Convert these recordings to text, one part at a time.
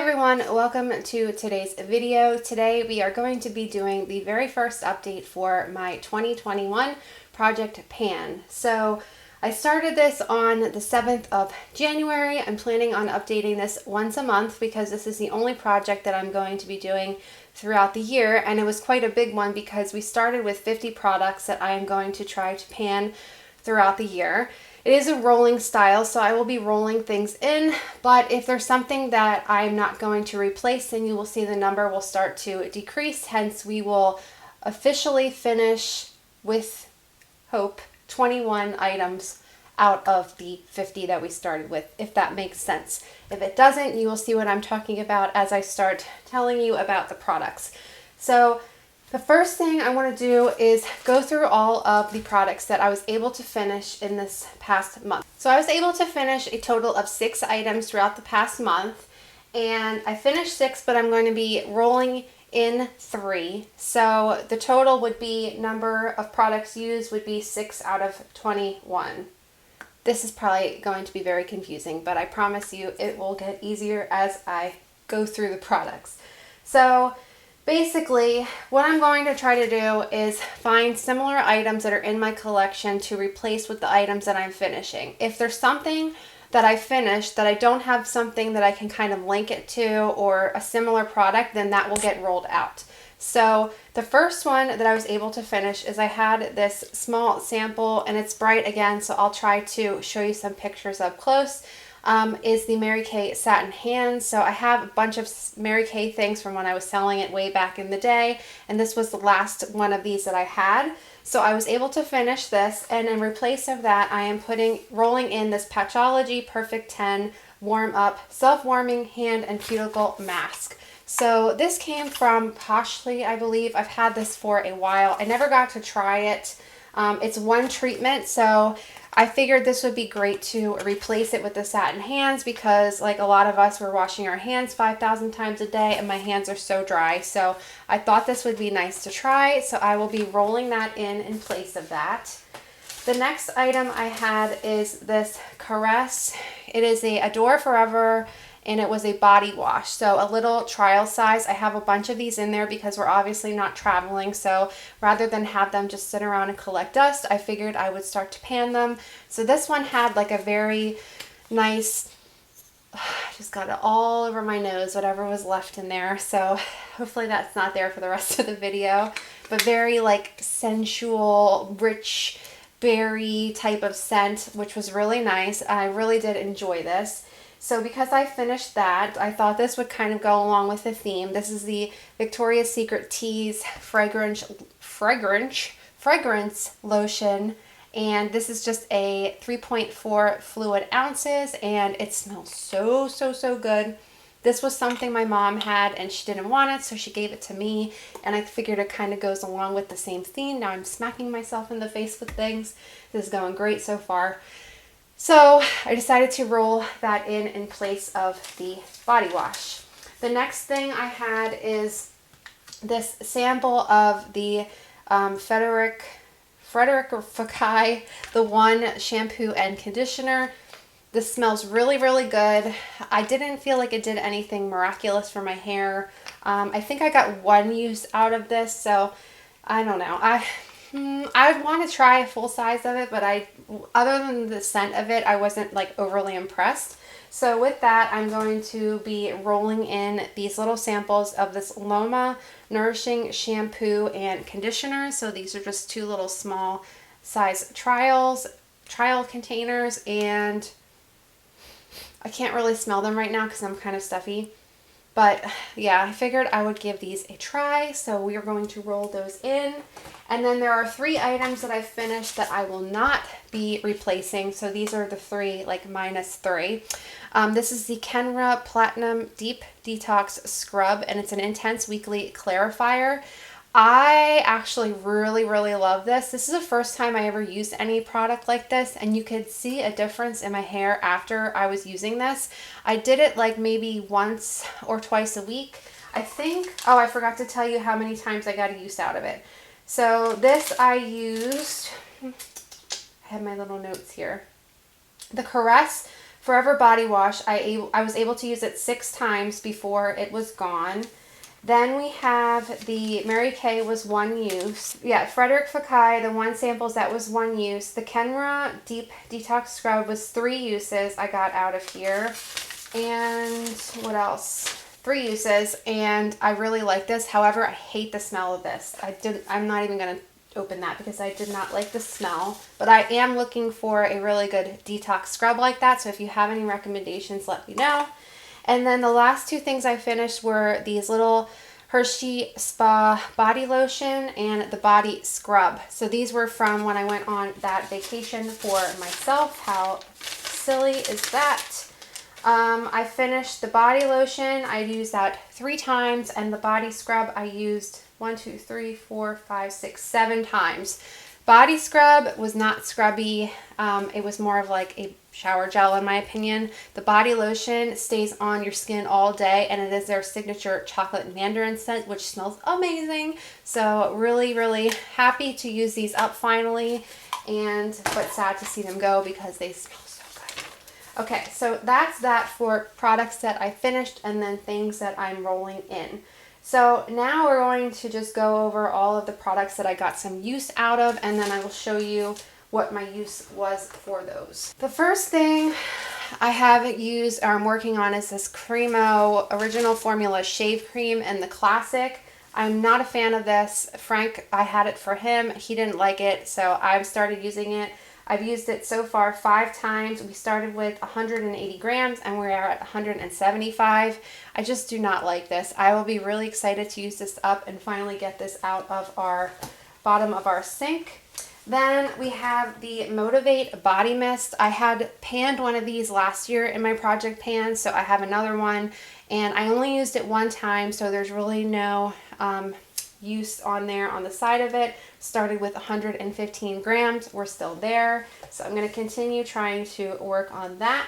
everyone, welcome to today's video. Today we are going to be doing the very first update for my 2021 Project Pan. So I started this on the 7th of January. I'm planning on updating this once a month because this is the only project that I'm going to be doing throughout the year, and it was quite a big one because we started with 50 products that I am going to try to pan throughout the year. It is a rolling style, so I will be rolling things in, but if there's something that I'm not going to replace, then you will see the number will start to decrease. Hence, we will officially finish with hope 21 items out of the 50 that we started with, if that makes sense. If it doesn't, you will see what I'm talking about as I start telling you about the products. So the first thing I want to do is go through all of the products that I was able to finish in this past month. So I was able to finish a total of 6 items throughout the past month, and I finished 6, but I'm going to be rolling in 3. So the total would be, number of products used would be 6 out of 21. This is probably going to be very confusing, but I promise you it will get easier as I go through the products. So basically, what I'm going to try to do is find similar items that are in my collection to replace with the items that I'm finishing. If there's something that I finished that I don't have something that I can kind of link it to or a similar product, then that will get rolled out. So the first one that I was able to finish is I had this small sample, and it's bright again, so I'll try to show you some pictures up close. Is the Mary Kay Satin Hands. So I have a bunch of Mary Kay things from when I was selling it way back in the day, and this was the last one of these that I had. So I was able to finish this, and in replace of that, I am rolling in this Patchology Perfect 10 Warm Up Self-Warming Hand and Cuticle Mask. So this came from Poshly, I believe. I've had this for a while. I never got to try it. It's one treatment, so I figured this would be great to replace it with the Satin Hands because, like a lot of us, we're washing our hands 5,000 times a day, and my hands are so dry. So I thought this would be nice to try, so I will be rolling that in place of that. The next item I had is this Caress. It is a Adore Forever, and it was a body wash, so a little trial size. I have a bunch of these in there because we're obviously not traveling, so rather than have them just sit around and collect dust, I figured I would start to pan them. So this one had like a very nice, I just got it all over my nose, whatever was left in there, so hopefully that's not there for the rest of the video, but very like sensual, rich berry type of scent, which was really nice. I really did enjoy this. So because I finished that, I thought this would kind of go along with the theme. This is the Victoria's Secret Tease Fragrance Lotion. And this is just a 3.4 fluid ounces, and it smells so good. This was something my mom had, and she didn't want it, so she gave it to me. And I figured it kind of goes along with the same theme. Now I'm smacking myself in the face with things. This is going great so far. So I decided to roll that in place of the body wash. The next thing I had is this sample of the Frederic Fekkai, the One shampoo and conditioner. This smells really good. I didn't feel like it did anything miraculous for my hair. I think I got one use out of this, so I don't know. I would want to try a full size of it, but other than the scent of it, I wasn't like overly impressed. So with that, I'm going to be rolling in these little samples of this Loma Nourishing Shampoo and Conditioner. So these are just 2 little small size trial containers, and I can't really smell them right now because I'm kind of stuffy. But yeah, I figured I would give these a try, so we are going to roll those in. And then there are 3 items that I finished that I will not be replacing. So these are the 3, like -3. This is the Kenra Platinum Deep Detox Scrub, and it's an intense weekly clarifier. I actually really love this. This is the first time I ever used any product like this, and you could see a difference in my hair after I was using this. I did it like maybe once or twice a week. I think, oh, I forgot to tell you how many times I got a use out of it. So this I used, I have my little notes here. The Caress Forever Body Wash. I was able to use it 6 times before it was gone. Then we have the Mary Kay was 1 use. Yeah, Frederic Fekkai, the 1 samples, that was 1 use. The Kenra Deep Detox Scrub was 3 uses I got out of here. And what else? 3 uses, and I really like this. However, I hate the smell of this. I'm not even going to open that because I did not like the smell. But I am looking for a really good detox scrub like that. So if you have any recommendations, let me know. And then the last 2 things I finished were these little Hershey Spa body lotion and the body scrub. So these were from when I went on that vacation for myself. How silly is that? I finished the body lotion. I used that 3 times, and the body scrub I used 1, 2, 3, 4, 5, 6, 7 times. Body scrub was not scrubby. It was more of like a shower gel in my opinion. The body lotion stays on your skin all day, and it is their signature chocolate mandarin scent, which smells amazing. So really, really happy to use these up finally, but sad to see them go because they smell so good. Okay, so that's that for products that I finished and then things that I'm rolling in. So now we're going to just go over all of the products that I got some use out of, and then I will show you what my use was for those. The first thing I have used or I'm working on is this Cremo Original Formula Shave Cream in the Classic. I'm not a fan of this. Frank, I had it for him. He didn't like it, so I've started using it. I've used it so far 5 times. We started with 180 grams and we're at 175. I just do not like this. I will be really excited to use this up and finally get this out of our bottom of our sink. Then we have the Motivate Body Mist. I had panned one of these last year in my project pan, so I have another one, and I only used it 1 time, so there's really no use on there on the side of it. Started with 115 grams. We're still there, so I'm going to continue trying to work on that.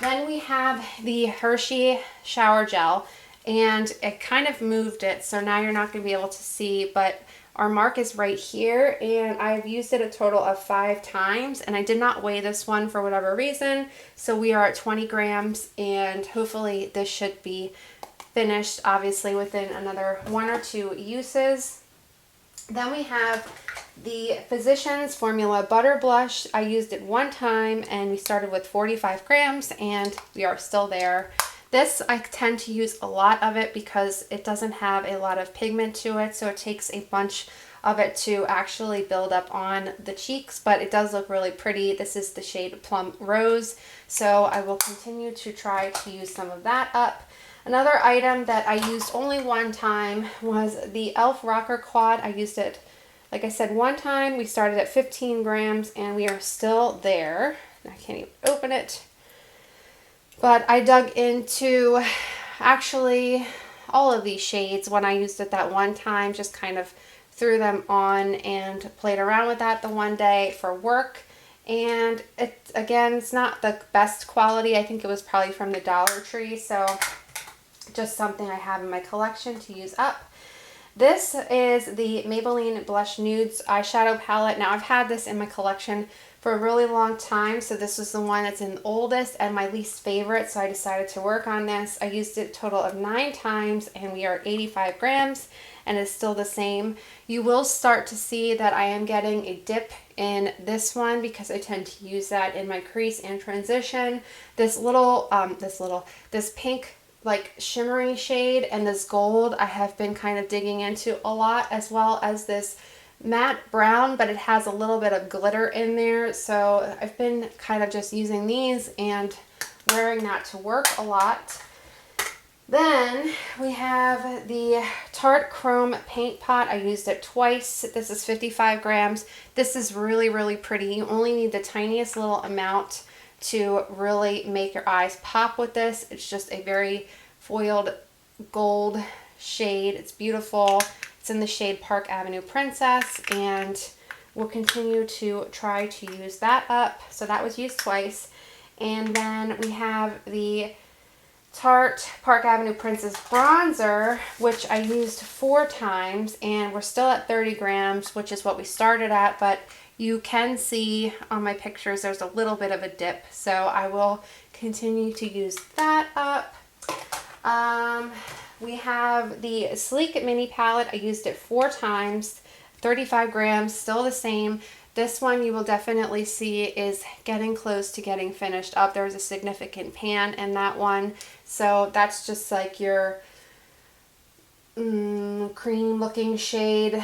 Then we have the Hershey Shower Gel, and it kind of moved it, so now you're not going to be able to see, but our mark is right here, and I've used it a total of 5 times, and I did not weigh this one for whatever reason, so we are at 20 grams, and hopefully this should be finished, obviously, within another 1 or 2 uses. Then we have the Physicians Formula Butter Blush. I used it 1 time, and we started with 45 grams, and we are still there. This, I tend to use a lot of it because it doesn't have a lot of pigment to it, so it takes a bunch of it to actually build up on the cheeks, but it does look really pretty. This is the shade Plum Rose, so I will continue to try to use some of that up. Another item that I used only 1 time was the e.l.f. Rocker Quad. I used it, like I said, 1 time. We started at 15 grams, and we are still there. I can't even open it. But I dug into actually all of these shades when I used it that 1 time, just kind of threw them on and played around with that the one day for work. And it, again, it's not the best quality. I think it was probably from the Dollar Tree, so just something I have in my collection to use up. This is the Maybelline Blush Nudes eyeshadow palette. Now, I've had this in my collection for a really long time, so this was the one that's in the oldest and my least favorite, so I decided to work on this. I used it a total of 9 times, and we are at 85 grams, and it's still the same. You will start to see that I am getting a dip in this one because I tend to use that in my crease and transition. This pink like shimmery shade and this gold I have been kind of digging into a lot, as well as this matte brown, but it has a little bit of glitter in there, so I've been kind of just using these and wearing that to work a lot. Then we have the Tarte Chrome Paint Pot. I used it twice. This is 55 grams. This is really, really pretty. You only need the tiniest little amount to really make your eyes pop with this. It's just a very foiled gold shade. It's beautiful. It's in the shade Park Avenue Princess, and we'll continue to try to use that up. So that was used twice. And then we have the Tarte Park Avenue Princess Bronzer, which I used 4 times, and we're still at 30 grams, which is what we started at, but You can see on my pictures there's a little bit of a dip, so I will continue to use that up. We have the Sleek Mini Palette. I used it 4 times, 35 grams, still the same. This one you will definitely see is getting close to getting finished up. There's a significant pan in that one. So that's just like your cream looking shade.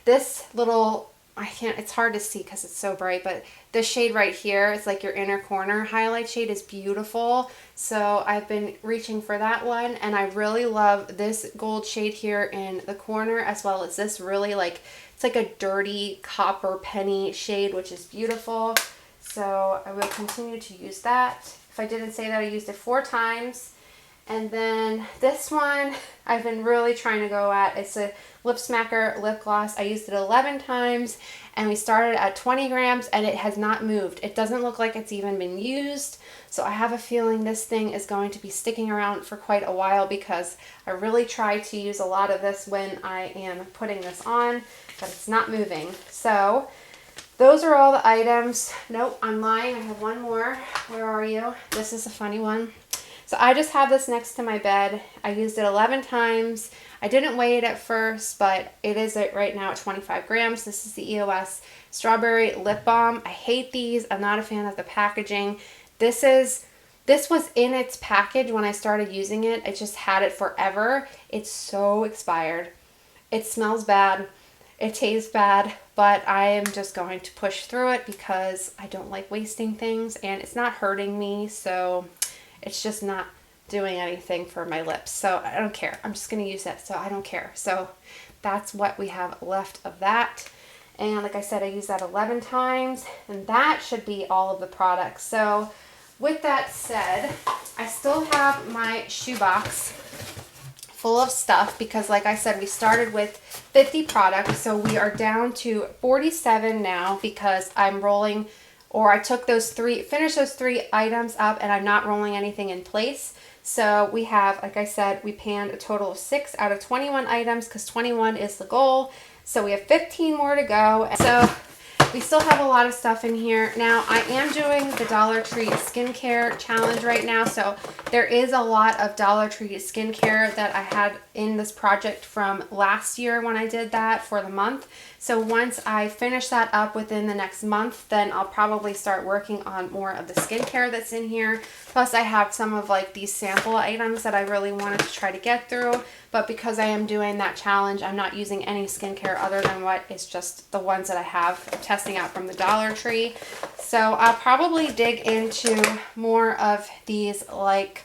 This little, it's hard to see because it's so bright, but this shade right here, it's like your inner corner highlight shade, is beautiful. So I've been reaching for that one, and I really love this gold shade here in the corner, as well as this really like, it's like a dirty copper penny shade, which is beautiful. So I will continue to use that. If I didn't say that, I used it 4 times. And then this one I've been really trying to go at. It's a Lip Smacker lip gloss. I used it 11 times, and we started at 20 grams, and it has not moved. It doesn't look like it's even been used. So I have a feeling this thing is going to be sticking around for quite a while, because I really try to use a lot of this when I am putting this on, but it's not moving. So those are all the items. Nope, I'm lying. I have one more. Where are you? This is a funny one. So I just have this next to my bed. I used it 11 times. I didn't weigh it at first, but it is right now at 25 grams. This is the Eos Strawberry Lip Balm. I hate these. I'm not a fan of the packaging. This was in its package when I started using it. I just had it forever. It's so expired. It smells bad. It tastes bad, but I am just going to push through it because I don't like wasting things, and it's not hurting me, so it's just not doing anything for my lips. So I don't care. I'm just going to use it, so I don't care. So that's what we have left of that. And like I said, I used that 11 times, and that should be all of the products. So with that said, I still have my shoebox full of stuff because, like I said, we started with 50 products. So we are down to 47 now because I'm rolling, or I took those 3, finished those 3 items up, and I'm not rolling anything in place. So we have, like I said, we panned a total of 6 out of 21 items because 21 is the goal. So we have 15 more to go. So we still have a lot of stuff in here. Now I am doing the Dollar Tree skincare challenge right now. So there is a lot of Dollar Tree skincare that I had in this project from last year when I did that for the month. So once I finish that up within the next month, then I'll probably start working on more of the skincare that's in here. Plus I have some of like these sample items that I really wanted to try to get through. But because I am doing that challenge, I'm not using any skincare other than what is just the ones that I have testing out from the Dollar Tree. So I'll probably dig into more of these like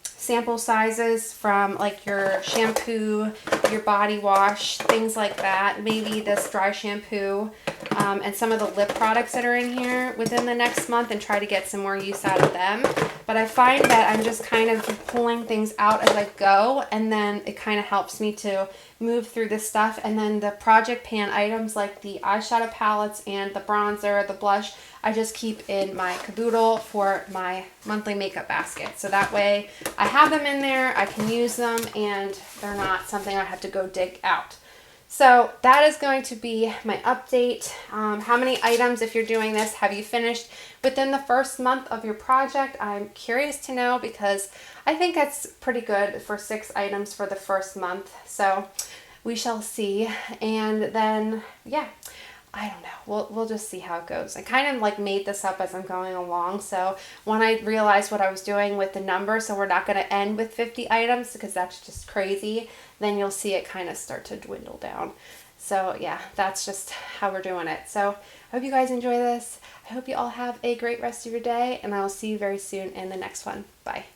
sample sizes from like your shampoo, your body wash, things like that. Maybe this dry shampoo and some of the lip products that are in here within the next month, and try to get some more use out of them. But I find that I'm just kind of pulling things out as I go, and then it kind of helps me to move through this stuff. And then the project pan items like the eyeshadow palettes and the bronzer, the blush, I just keep in my caboodle for my monthly makeup basket. So that way I have them in there, I can use them, and they're not something I have to go dig out. So that is going to be my update. How many items, if you're doing this, have you finished within the first month of your project? I'm curious to know, because I think that's pretty good for 6 items for the first month. So we shall see. And then, yeah, I don't know. We'll just see how it goes. I kind of like made this up as I'm going along. So when I realized what I was doing with the number, so we're not going to end with 50 items because that's just crazy, then you'll see it kind of start to dwindle down. So yeah, that's just how we're doing it. So I hope you guys enjoy this. I hope you all have a great rest of your day, and I will see you very soon in the next one. Bye.